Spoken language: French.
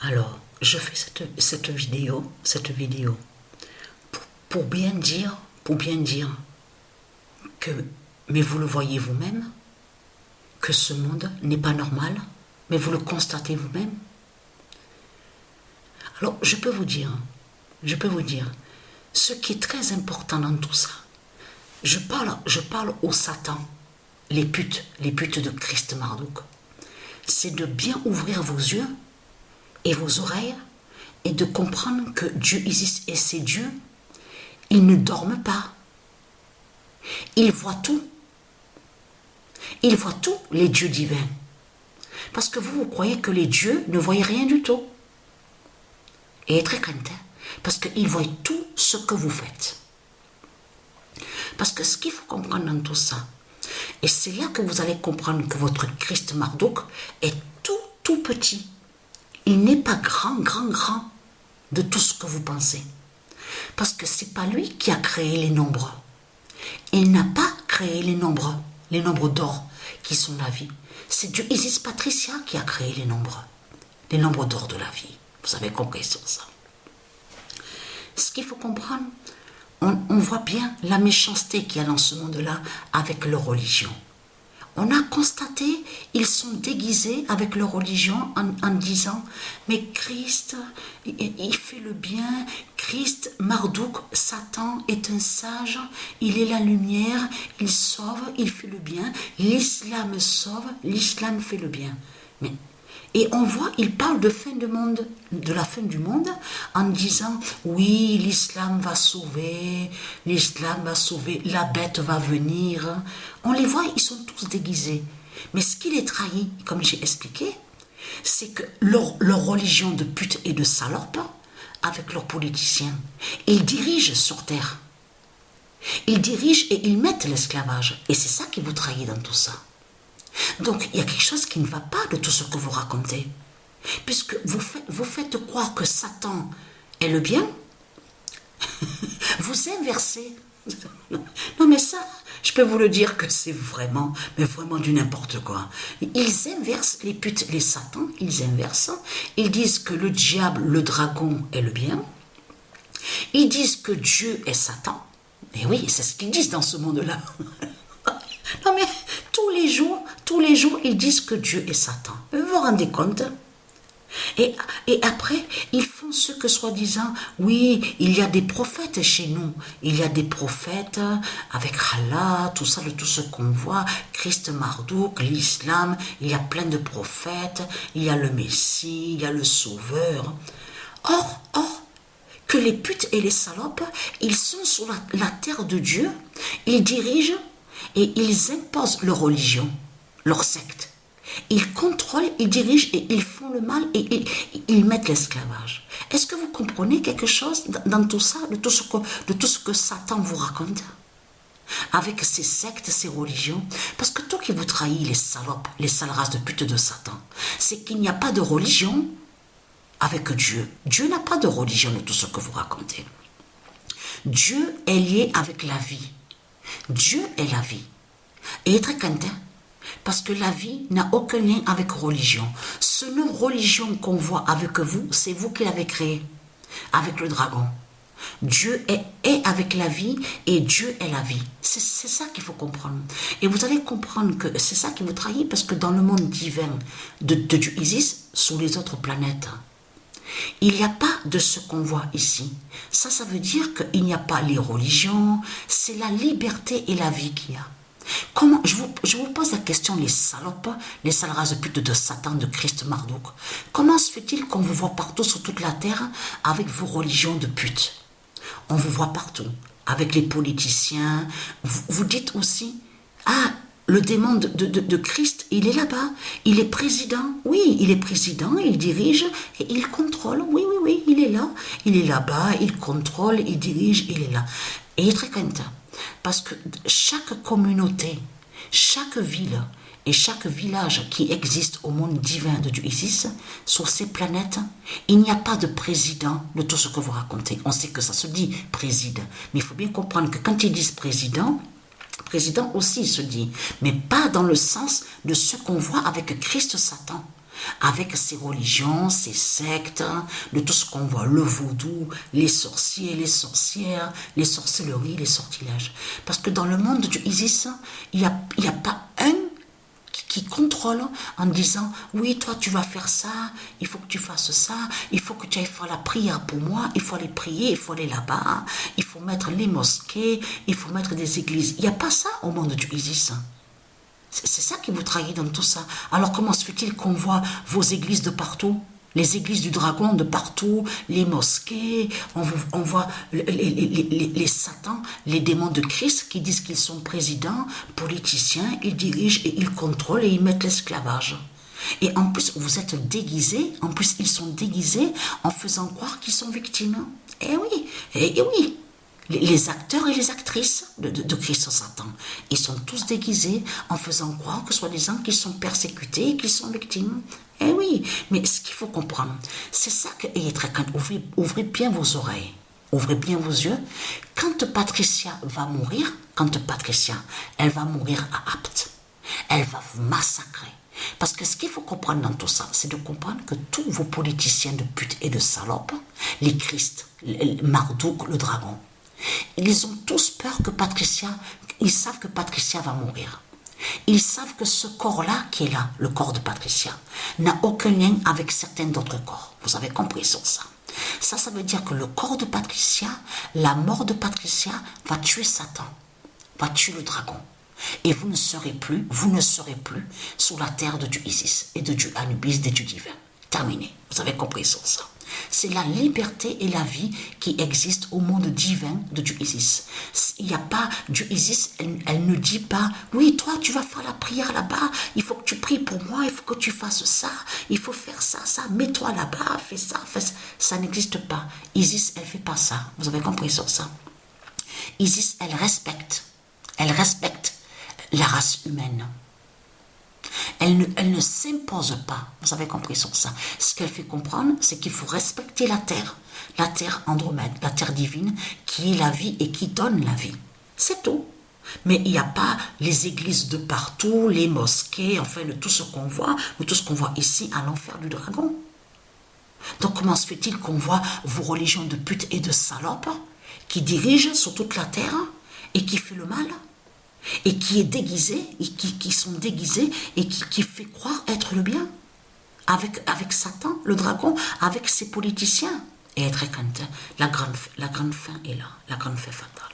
Alors, je fais cette vidéo pour bien dire que, mais vous le voyez vous-même, que ce monde n'est pas normal, mais vous le constatez vous-même. Alors, je peux vous dire, ce qui est très important dans tout ça, je parle au Satan, les putes de Christ Marduk, c'est de bien ouvrir vos yeux et vos oreilles et de comprendre que Dieu existe et c'est Dieu. Ils ne dorment pas. Ils voient tout. Ils voient tout, les dieux divins. Parce que vous croyez que les dieux ne voient rien du tout. Et très crainte, parce qu'ils voient tout ce que vous faites. Parce que ce qu'il faut comprendre dans tout ça, et c'est là que vous allez comprendre que votre Christ Marduk est tout petit. Il n'est pas grand de tout ce que vous pensez. Parce que ce n'est pas lui qui a créé les nombres. Il n'a pas créé les nombres d'or qui sont la vie. C'est Dieu Isis Patricia qui a créé les nombres d'or de la vie. Vous avez compris sur ça. Ce qu'il faut comprendre, on voit bien la méchanceté qu'il y a dans ce monde-là avec leur religion. On a constaté, ils sont déguisés avec leur religion en disant « Mais Christ, il fait le bien, Christ, Marduk, Satan est un sage, il est la lumière, il sauve, il fait le bien, l'islam sauve, l'islam fait le bien. » Et on voit, il parle de la fin du monde, en disant « Oui, l'islam va sauver, la bête va venir. » On les voit, ils sont tous déguisés. Mais ce qui les trahit, comme j'ai expliqué, c'est que leur religion de pute et de salope, avec leurs politiciens, ils dirigent sur terre. Ils dirigent et ils mettent l'esclavage. Et c'est ça qui vous trahit dans tout ça. Donc, il y a quelque chose qui ne va pas de tout ce que vous racontez. Puisque vous faites croire que Satan est le bien, vous inversez. Non, mais ça, je peux vous le dire que c'est vraiment du n'importe quoi. Ils inversent les putes, les satans, ils inversent. Ils disent que le diable, le dragon est le bien. Ils disent que Dieu est Satan. Et oui, c'est ce qu'ils disent dans ce monde-là. Non, mais tous les jours, ils disent que Dieu est Satan. Vous vous rendez compte? Et après, ils font ce que soi-disant, oui, il y a des prophètes chez nous. Il y a des prophètes avec Allah, tout ça, tout ce qu'on voit, Christ Marduk, l'islam, il y a plein de prophètes, il y a le Messie, il y a le Sauveur. Or, que les putes et les salopes, ils sont sur la terre de Dieu, ils dirigent et ils imposent leur religion, leur secte. Ils contrôlent, ils dirigent et ils font le mal et ils mettent l'esclavage. Est-ce que vous comprenez quelque chose dans tout ça, de tout ce que Satan vous raconte? Avec ses sectes, ses religions. Parce que tout qui vous trahit, les salopes, les sales races de pute de Satan, c'est qu'il n'y a pas de religion avec Dieu. Dieu n'a pas de religion de tout ce que vous racontez. Dieu est lié avec la vie. Dieu est la vie. Et très content. Parce que la vie n'a aucun lien avec religion. Ce nom religion qu'on voit avec vous, c'est vous qui l'avez créé. Avec le dragon. Dieu est avec la vie et Dieu est la vie. C'est ça qu'il faut comprendre. Et vous allez comprendre que c'est ça qui vous trahit parce que dans le monde divin de Dieu Isis, sous les autres planètes, il n'y a pas de ce qu'on voit ici. Ça veut dire qu'il n'y a pas les religions, c'est la liberté et la vie qu'il y a. Comment, je vous pose la question, les salopes, les sales races de pute de Satan, de Christ Marduk, comment se fait-il qu'on vous voit partout sur toute la terre avec vos religions de pute? On vous voit partout, avec les politiciens. Vous dites aussi, ah, le démon de Christ, il est là-bas, il est président. Oui, il est président, il dirige et il contrôle. Oui, il est là, il est là-bas, il contrôle, il dirige, il est là. Et il est très content. Parce que chaque communauté, chaque ville et chaque village qui existe au monde divin de Dieu Isis, sur ces planètes, il n'y a pas de président de tout ce que vous racontez. On sait que ça se dit préside, mais il faut bien comprendre que quand ils disent président aussi se dit, mais pas dans le sens de ce qu'on voit avec Christ Satan. avec ses religions, ses sectes, de tout ce qu'on voit, le vaudou, les sorciers, les sorcières, les sorcelleries, les sortilèges. Parce que dans le monde du Isis, il y a pas un qui contrôle en disant oui, toi tu vas faire ça, il faut que tu fasses ça, il faut que tu ailles faire la prière pour moi, il faut aller prier, il faut aller là-bas, il faut mettre les mosquées, il faut mettre des églises. Il n'y a pas ça au monde du Isis. C'est ça qui vous trahit dans tout ça. Alors comment se fait-il qu'on voit vos églises de partout, les églises du dragon de partout, les mosquées, on voit les satans, les démons de Christ qui disent qu'ils sont présidents, politiciens, ils dirigent et ils contrôlent et ils mettent l'esclavage. Et en plus, vous êtes déguisés, en plus ils sont déguisés en faisant croire qu'ils sont victimes. Eh oui, eh oui. Les acteurs et les actrices de Christ Satan, ils sont tous déguisés en faisant croire que soi-disant qu'ils sont persécutés et qu'ils sont victimes. Eh oui, mais ce qu'il faut comprendre, c'est ça que ayez très crainte. Ouvrez bien vos oreilles, ouvrez bien vos yeux. Quand Patricia va mourir, elle va mourir à Apt. Elle va vous massacrer. Parce que ce qu'il faut comprendre dans tout ça, c'est de comprendre que tous vos politiciens de pute et de salopes, les Christ, Marduk, le dragon, ils ont tous peur que Patricia, ils savent que Patricia va mourir. Ils savent que ce corps-là qui est là, le corps de Patricia, n'a aucun lien avec certains d'autres corps. Vous avez compris sur ça. Ça veut dire que le corps de Patricia, la mort de Patricia va tuer Satan, va tuer le dragon. Et vous ne serez plus sur la terre de Dieu Isis et de Dieu Anubis, des dieux divins. Terminé. Vous avez compris sur ça. C'est la liberté et la vie qui existent au monde divin de Dieu Isis. Il n'y a pas, Dieu Isis, elle ne dit pas, oui, toi, tu vas faire la prière là-bas, il faut que tu pries pour moi, il faut que tu fasses ça, il faut faire ça, mets-toi là-bas, fais ça, fais ça. Ça n'existe pas. Isis, elle ne fait pas ça. Vous avez compris sur ça. Isis, elle respecte la race humaine. Elle ne s'impose pas, vous avez compris sur ça. Ce qu'elle fait comprendre, c'est qu'il faut respecter la terre Andromède, la terre divine, qui est la vie et qui donne la vie. C'est tout. Mais il n'y a pas les églises de partout, les mosquées, enfin de tout ce qu'on voit, de tout ce qu'on voit ici à l'enfer du dragon. Donc comment se fait-il qu'on voit vos religions de pute et de salopes qui dirigent sur toute la terre et qui fait le mal ? Et qui est déguisé, et qui sont déguisés, et qui fait croire être le bien, avec Satan, le dragon, avec ses politiciens. Et être crainte, la grande fin est là, la grande fin fatale.